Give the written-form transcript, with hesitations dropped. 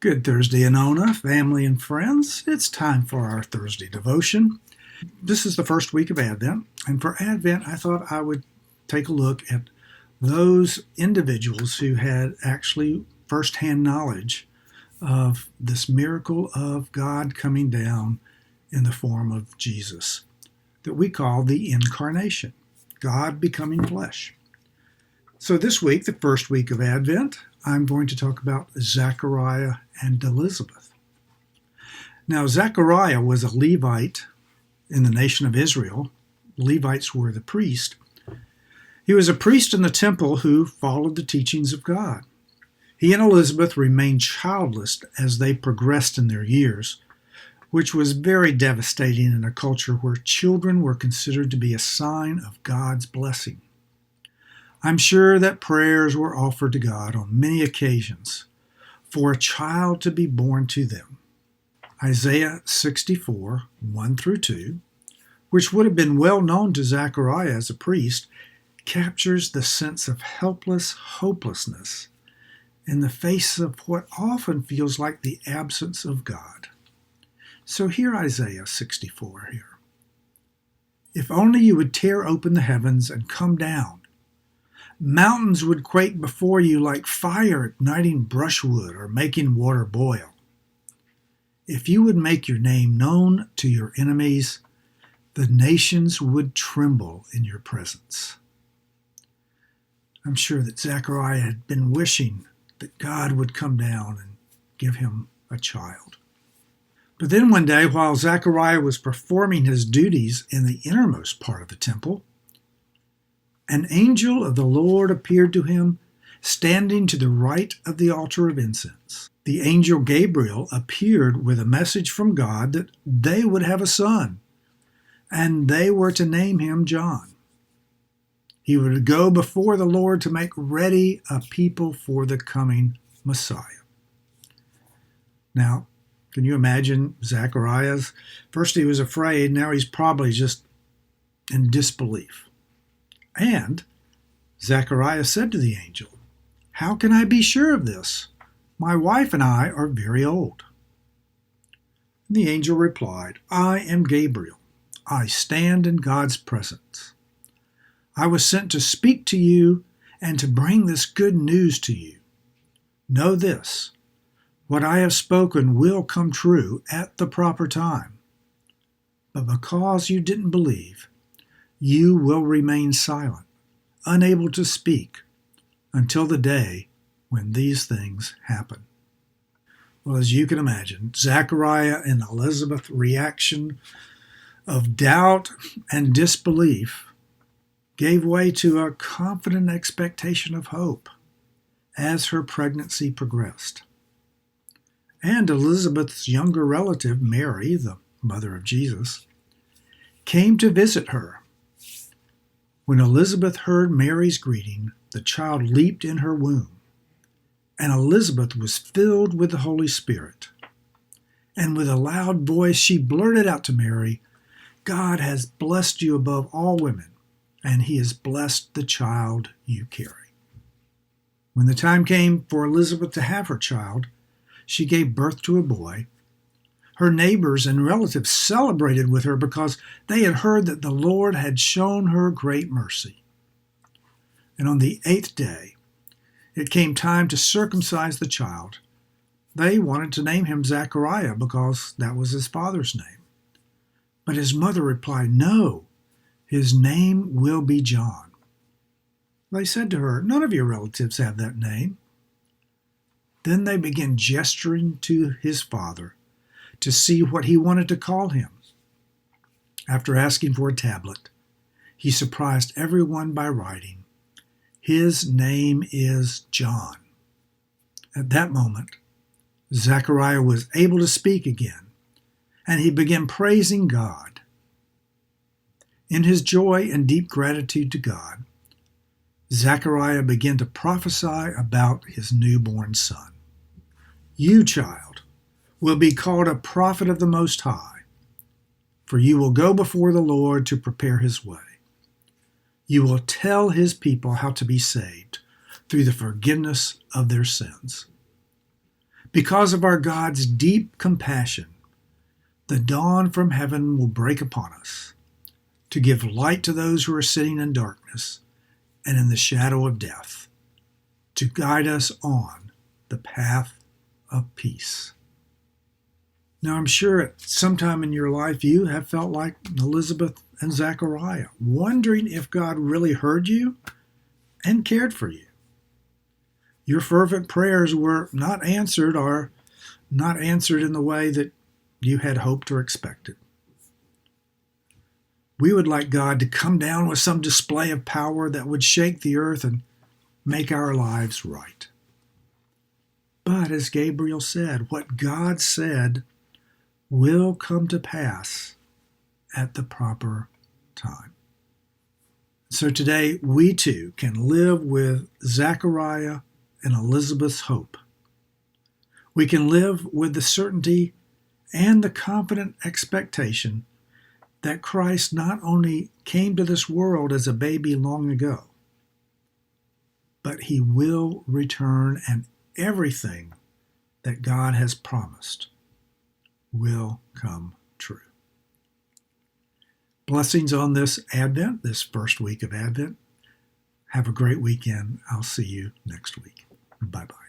Good Thursday, Anona, family and friends. It's time for our Thursday devotion. This is the first week of Advent, and for Advent, I thought I would take a look at those individuals who had actually firsthand knowledge of this miracle of God coming down in the form of Jesus that we call the Incarnation, God becoming flesh. So this week, the first week of Advent, I'm going to talk about Zachariah and Elizabeth. Now, Zachariah was a Levite in the nation of Israel. Levites were the priest. He was a priest in the temple who followed the teachings of God. He and Elizabeth remained childless as they progressed in their years, which was very devastating in a culture where children were considered to be a sign of God's blessing. I'm sure that prayers were offered to God on many occasions for a child to be born to them. Isaiah 64, 1 through 2, which would have been well known to Zachariah as a priest, captures the sense of helpless hopelessness in the face of what often feels like the absence of God. So hear Isaiah 64 here. If only you would tear open the heavens and come down. Mountains would quake before you like fire igniting brushwood or making water boil. If you would make your name known to your enemies, the nations would tremble in your presence. I'm sure that Zachariah had been wishing that God would come down and give him a child. But then one day, while Zachariah was performing his duties in the innermost part of the temple, an angel of the Lord appeared to him, standing to the right of the altar of incense. The angel Gabriel appeared with a message from God that they would have a son, and they were to name him John. He would go before the Lord to make ready a people for the coming Messiah. Now, can you imagine Zachariah's? First he was afraid, now he's probably just in disbelief. And Zachariah said to the angel, "How can I be sure of this? My wife and I are very old." And the angel replied, "I am Gabriel. I stand in God's presence. I was sent to speak to you and to bring this good news to you. Know this, what I have spoken will come true at the proper time. But because you didn't believe, you will remain silent, unable to speak, until the day when these things happen." Well, as you can imagine, Zachariah and Elizabeth's reaction of doubt and disbelief gave way to a confident expectation of hope as her pregnancy progressed. And Elizabeth's younger relative, Mary, the mother of Jesus, came to visit her. When Elizabeth heard Mary's greeting, the child leaped in her womb, and Elizabeth was filled with the Holy Spirit. And with a loud voice she blurted out to Mary, "God has blessed you above all women, and he has blessed the child you carry." When the time came for Elizabeth to have her child, she gave birth to a boy. Her neighbors and relatives celebrated with her because they had heard that the Lord had shown her great mercy. And on the 8th day, it came time to circumcise the child. They wanted to name him Zachariah because that was his father's name. But his mother replied, "No, his name will be John." They said to her, "None of your relatives have that name." Then they began gesturing to his father to see what he wanted to call him. After asking for a tablet, he surprised everyone by writing, "His name is John." At that moment, Zachariah was able to speak again, and he began praising God. In his joy and deep gratitude to God, Zachariah began to prophesy about his newborn son. "You, child, will be called a prophet of the Most High, for you will go before the Lord to prepare his way. You will tell his people how to be saved through the forgiveness of their sins. Because of our God's deep compassion, the dawn from heaven will break upon us to give light to those who are sitting in darkness and in the shadow of death, to guide us on the path of peace. Now, I'm sure at some time in your life you have felt like Elizabeth and Zachariah, wondering if God really heard you and cared for you. Your fervent prayers were not answered, or not answered in the way that you had hoped or expected. We would like God to come down with some display of power that would shake the earth and make our lives right. But as Gabriel said, what God said will come to pass at the proper time. So today we too can live with Zachariah and Elizabeth's hope. We can live with the certainty and the confident expectation that Christ not only came to this world as a baby long ago, but he will return, and everything that God has promised will come true. Blessings on this Advent, this first week of Advent. Have a great weekend. I'll see you next week. Bye-bye.